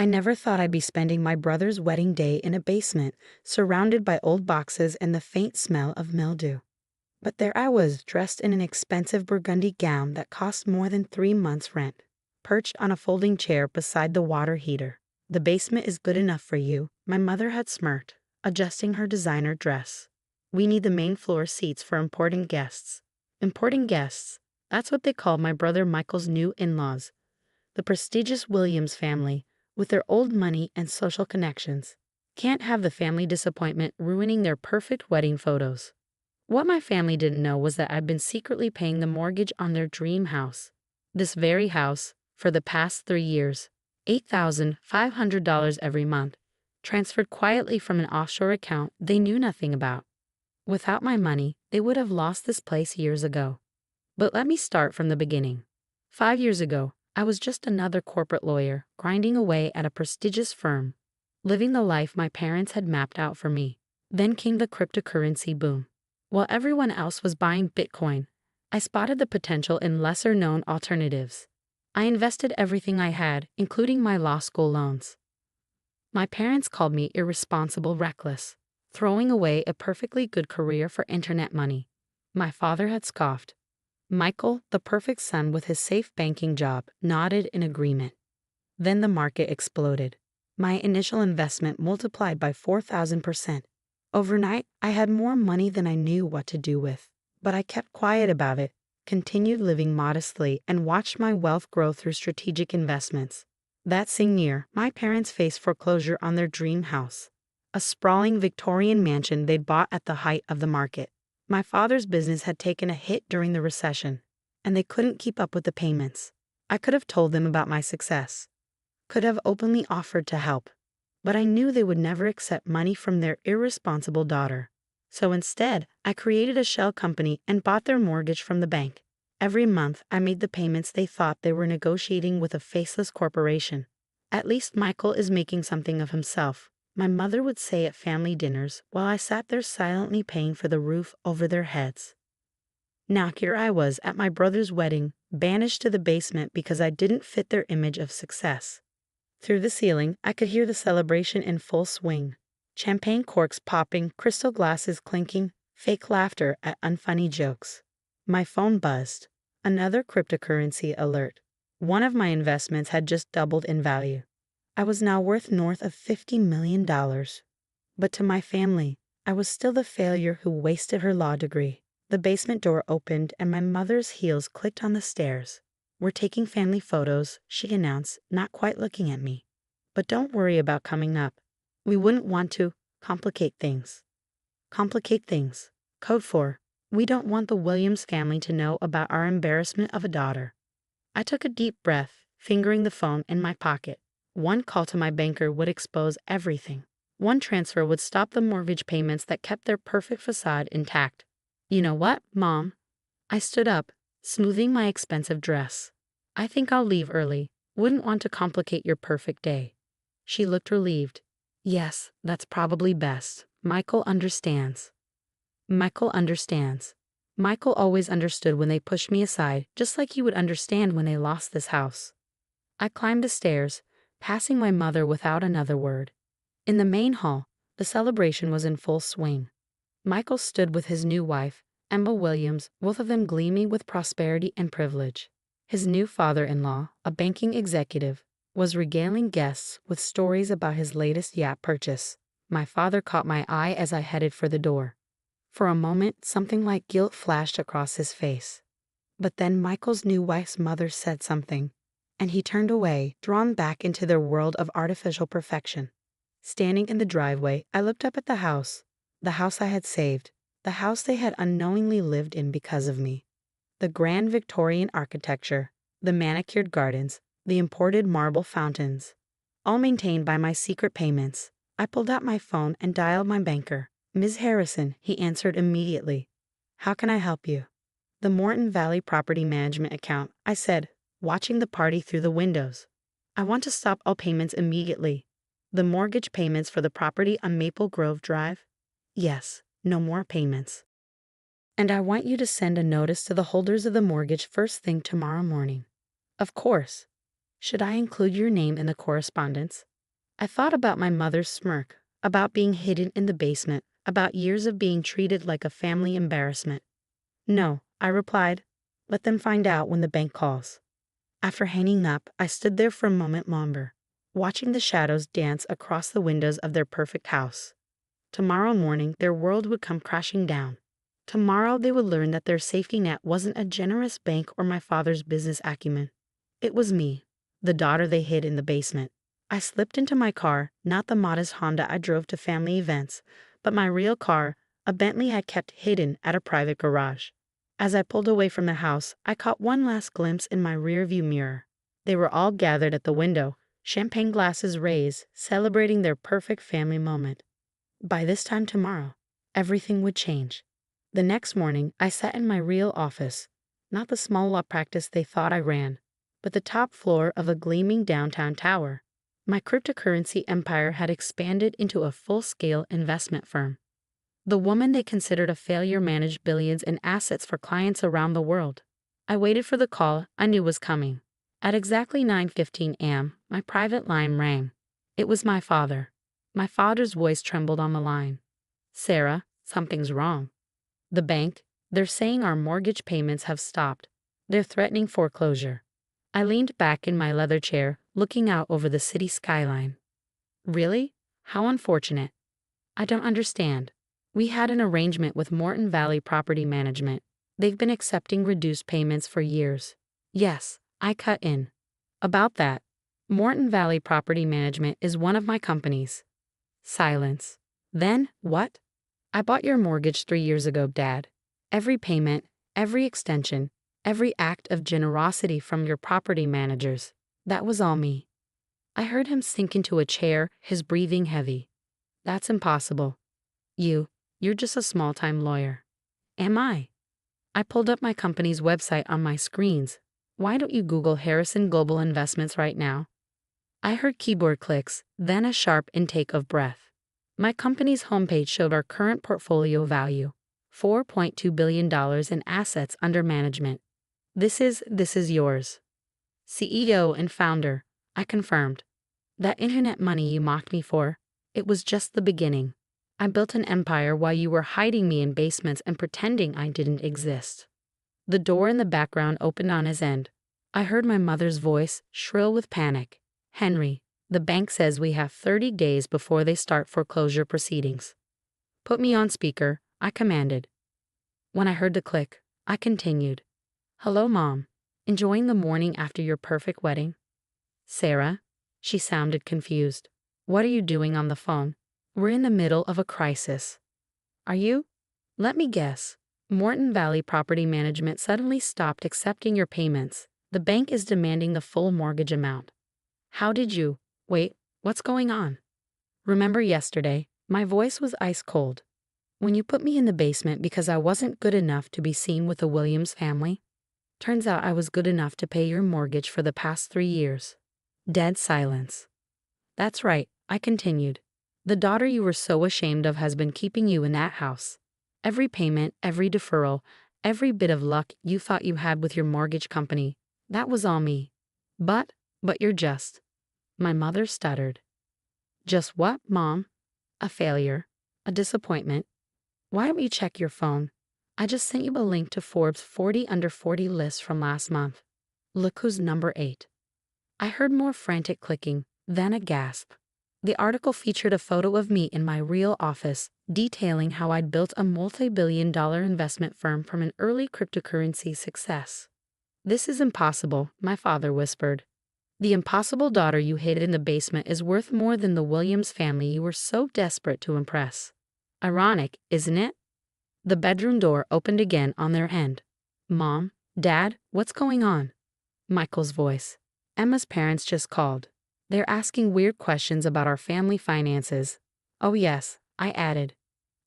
I never thought I'd be spending my brother's wedding day in a basement, surrounded by old boxes and the faint smell of mildew. But there I was, dressed in an expensive burgundy gown that cost more than 3 months' rent, perched on a folding chair beside the water heater. "The basement is good enough for you," my mother had smirked, adjusting her designer dress. "We need the main floor seats for important guests." Important guests, that's what they called my brother Michael's new in-laws, the prestigious Williams family, with their old money and social connections. Can't have the family disappointment ruining their perfect wedding photos. What my family didn't know was that I'd been secretly paying the mortgage on their dream house. This very house, for the past 3 years, $8,500 every month, transferred quietly from an offshore account they knew nothing about. Without my money, they would have lost this place years ago. But let me start from the beginning. 5 years ago, I was just another corporate lawyer, grinding away at a prestigious firm, living the life my parents had mapped out for me. Then came the cryptocurrency boom. While everyone else was buying Bitcoin, I spotted the potential in lesser-known alternatives. I invested everything I had, including my law school loans. My parents called me irresponsible, reckless, throwing away a perfectly good career for internet money. My father had scoffed. Michael, the perfect son with his safe banking job, nodded in agreement. Then the market exploded. My initial investment multiplied by 4,000%. Overnight, I had more money than I knew what to do with. But I kept quiet about it, continued living modestly, and watched my wealth grow through strategic investments. That same year, my parents faced foreclosure on their dream house, a sprawling Victorian mansion they'd bought at the height of the market. My father's business had taken a hit during the recession, and they couldn't keep up with the payments. I could have told them about my success, could have openly offered to help, but I knew they would never accept money from their irresponsible daughter. So instead, I created a shell company and bought their mortgage from the bank. Every month, I made the payments they thought they were negotiating with a faceless corporation. "At least Michael is making something of himself," my mother would say at family dinners while I sat there silently paying for the roof over their heads. Now here I was at my brother's wedding, banished to the basement because I didn't fit their image of success. Through the ceiling, I could hear the celebration in full swing. Champagne corks popping, crystal glasses clinking, fake laughter at unfunny jokes. My phone buzzed. Another cryptocurrency alert. One of my investments had just doubled in value. I was now worth north of $50 million. But to my family, I was still the failure who wasted her law degree. The basement door opened and my mother's heels clicked on the stairs. "We're taking family photos," she announced, not quite looking at me. "But don't worry about coming up. We wouldn't want to complicate things." Complicate things. Code for, we don't want the Williams family to know about our embarrassment of a daughter. I took a deep breath, fingering the phone in my pocket. One call to my banker would expose everything. One transfer would stop the mortgage payments that kept their perfect facade intact. "You know what, Mom?" I stood up, smoothing my expensive dress. "I think I'll leave early. Wouldn't want to complicate your perfect day." She looked relieved. "Yes, that's probably best. Michael understands." Michael understands. Michael always understood when they pushed me aside, just like he would understand when they lost this house. I climbed the stairs, passing my mother without another word. In the main hall, the celebration was in full swing. Michael stood with his new wife, Emma Williams, both of them gleaming with prosperity and privilege. His new father-in-law, a banking executive, was regaling guests with stories about his latest yacht purchase. My father caught my eye as I headed for the door. For a moment, something like guilt flashed across his face. But then Michael's new wife's mother said something, and he turned away, drawn back into their world of artificial perfection. Standing in the driveway, I looked up at the house I had saved, the house they had unknowingly lived in because of me. The grand Victorian architecture, the manicured gardens, the imported marble fountains, all maintained by my secret payments. I pulled out my phone and dialed my banker. "Ms. Harrison," he answered immediately. "How can I help you?" "The Morton Valley Property Management account," I said, watching the party through the windows. "I want to stop all payments immediately." "The mortgage payments for the property on Maple Grove Drive?" "Yes, no more payments. And I want you to send a notice to the holders of the mortgage first thing tomorrow morning." "Of course. Should I include your name in the correspondence?" I thought about my mother's smirk, about being hidden in the basement, about years of being treated like a family embarrassment. No, I replied. Let them find out when the bank calls. After hanging up, I stood there for a moment longer, watching the shadows dance across the windows of their perfect house. Tomorrow morning, their world would come crashing down. Tomorrow, they would learn that their safety net wasn't a generous bank or my father's business acumen. It was me, the daughter they hid in the basement. I slipped into my car, not the modest Honda I drove to family events, but my real car, a Bentley I kept hidden at a private garage. As I pulled away from the house, I caught one last glimpse in my rearview mirror. They were all gathered at the window, champagne glasses raised, celebrating their perfect family moment. By this time tomorrow, everything would change. The next morning, I sat in my real office, not the small law practice they thought I ran, but the top floor of a gleaming downtown tower. My cryptocurrency empire had expanded into a full-scale investment firm. The woman they considered a failure managed billions in assets for clients around the world. I waited for the call I knew was coming. At exactly 9:15 a.m., my private line rang. It was my father. My father's voice trembled on the line. Sarah, something's wrong. The bank, they're saying our mortgage payments have stopped. They're threatening foreclosure. I leaned back in my leather chair, looking out over the city skyline. Really? How unfortunate. I don't understand. We had an arrangement with Morton Valley Property Management. They've been accepting reduced payments for years. Yes, I cut in. About that, Morton Valley Property Management is one of my companies. Silence. Then, what? I bought your mortgage 3 years ago, Dad. Every payment, every extension, every act of generosity from your property managers. That was all me. I heard him sink into a chair, his breathing heavy. That's impossible. You're just a small-time lawyer. Am I? I pulled up my company's website on my screens. Why don't you Google Harrison Global Investments right now? I heard keyboard clicks, then a sharp intake of breath. My company's homepage showed our current portfolio value, $4.2 billion in assets under management. This is yours. CEO and founder, I confirmed. That internet money you mocked me for, it was just the beginning. I built an empire while you were hiding me in basements and pretending I didn't exist. The door in the background opened on his end. I heard my mother's voice, shrill with panic. Henry, the bank says we have 30 days before they start foreclosure proceedings. Put me on speaker, I commanded. When I heard the click, I continued. Hello, Mom. Enjoying the morning after your perfect wedding? Sarah? She sounded confused. What are you doing on the phone? We're in the middle of a crisis. Are you? Let me guess. Morton Valley Property Management suddenly stopped accepting your payments. The bank is demanding the full mortgage amount. How did you? Wait, what's going on? Remember yesterday, my voice was ice cold. When you put me in the basement because I wasn't good enough to be seen with the Williams family? Turns out I was good enough to pay your mortgage for the past 3 years. Dead silence. That's right, I continued. The daughter you were so ashamed of has been keeping you in that house. Every payment, every deferral, every bit of luck you thought you had with your mortgage company, that was all me. But you're just. My mother stuttered. Just what, Mom? A failure. A disappointment. Why don't you check your phone? I just sent you a link to Forbes' 40 Under 40 list from last month. Look who's number 8. I heard more frantic clicking, then a gasp. The article featured a photo of me in my real office, detailing how I'd built a multi-billion-dollar investment firm from an early cryptocurrency success. This is impossible, my father whispered. The impossible daughter you hid in the basement is worth more than the Williams family you were so desperate to impress. Ironic, isn't it? The bedroom door opened again on their end. Mom, Dad, what's going on? Michael's voice. Emma's parents just called. They're asking weird questions about our family finances. Oh yes, I added.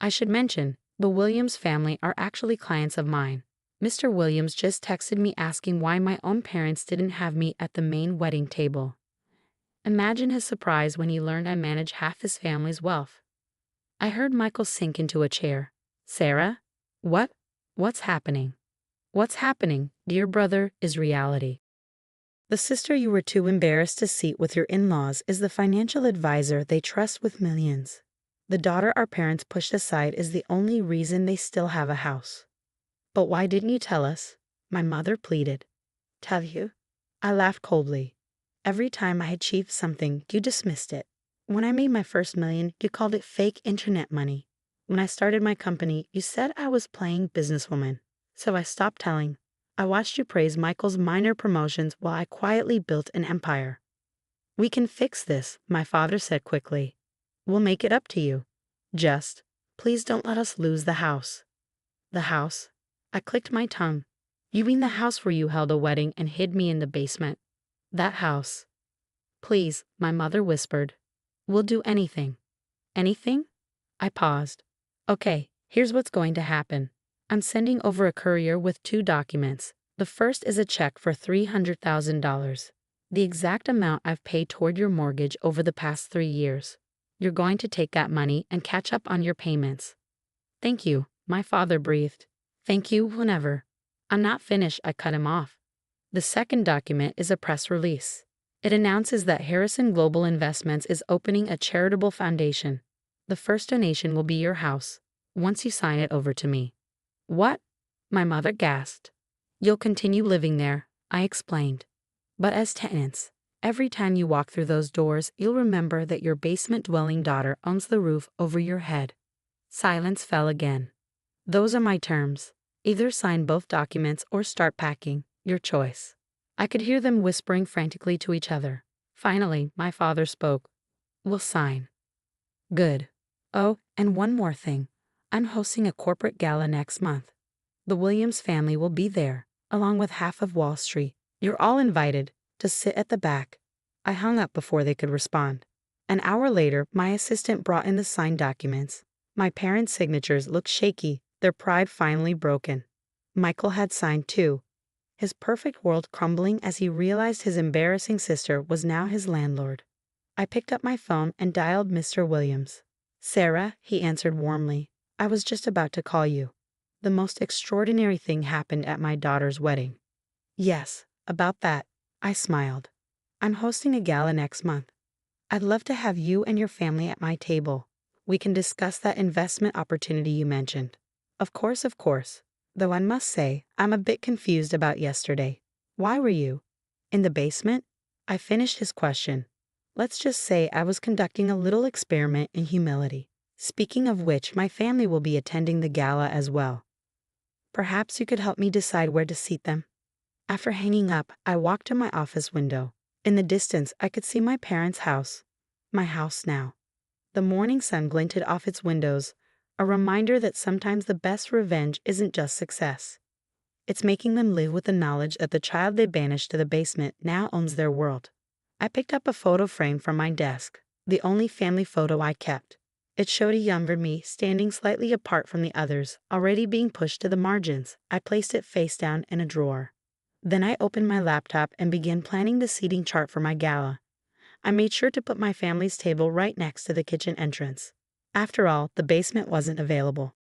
I should mention, the Williams family are actually clients of mine. Mr. Williams just texted me asking why my own parents didn't have me at the main wedding table. Imagine his surprise when he learned I manage half his family's wealth. I heard Michael sink into a chair. Sarah? What's happening? What's happening, dear brother, is reality. The sister you were too embarrassed to seat with your in-laws is the financial advisor they trust with millions. The daughter our parents pushed aside is the only reason they still have a house. But why didn't you tell us? My mother pleaded. Tell you? I laughed coldly. Every time I achieved something, you dismissed it. When I made my first million, you called it fake internet money. When I started my company, you said I was playing businesswoman. So I stopped telling. I watched you praise Michael's minor promotions while I quietly built an empire. We can fix this, my father said quickly. We'll make it up to you. Just, please don't let us lose the house. The house? I clicked my tongue. You mean the house where you held a wedding and hid me in the basement? That house. Please, my mother whispered. We'll do anything. Anything? I paused. Okay, here's what's going to happen. I'm sending over a courier with 2 documents. The first is a check for $300,000, the exact amount I've paid toward your mortgage over the past 3 years. You're going to take that money and catch up on your payments. Thank you, my father breathed. Thank you whenever. I'm not finished, I cut him off. The second document is a press release. It announces that Harrison Global Investments is opening a charitable foundation. The first donation will be your house, once you sign it over to me. What? My mother gasped. You'll continue living there, I explained. But as tenants, every time you walk through those doors, you'll remember that your basement-dwelling daughter owns the roof over your head. Silence fell again. Those are my terms. Either sign both documents or start packing, your choice. I could hear them whispering frantically to each other. Finally, my father spoke. We'll sign. Good. Oh, and one more thing. I'm hosting a corporate gala next month. The Williams family will be there, along with half of Wall Street. You're all invited to sit at the back. I hung up before they could respond. An hour later, my assistant brought in the signed documents. My parents' signatures looked shaky, their pride finally broken. Michael had signed too, his perfect world crumbling as he realized his embarrassing sister was now his landlord. I picked up my phone and dialed Mr. Williams. Sarah, he answered warmly. I was just about to call you. The most extraordinary thing happened at my daughter's wedding. Yes, about that, I smiled. I'm hosting a gala next month. I'd love to have you and your family at my table. We can discuss that investment opportunity you mentioned. Of course, though I must say, I'm a bit confused about yesterday. Why were you in the basement? I finished his question. Let's just say I was conducting a little experiment in humility. Speaking of which, my family will be attending the gala as well. Perhaps you could help me decide where to seat them. After hanging up, I walked to my office window. In the distance, I could see my parents' house. My house now. The morning sun glinted off its windows, a reminder that sometimes the best revenge isn't just success. It's making them live with the knowledge that the child they banished to the basement now owns their world. I picked up a photo frame from my desk, the only family photo I kept. It showed a younger me standing slightly apart from the others, already being pushed to the margins. I placed it face down in a drawer. Then I opened my laptop and began planning the seating chart for my gala. I made sure to put my family's table right next to the kitchen entrance. After all, the basement wasn't available.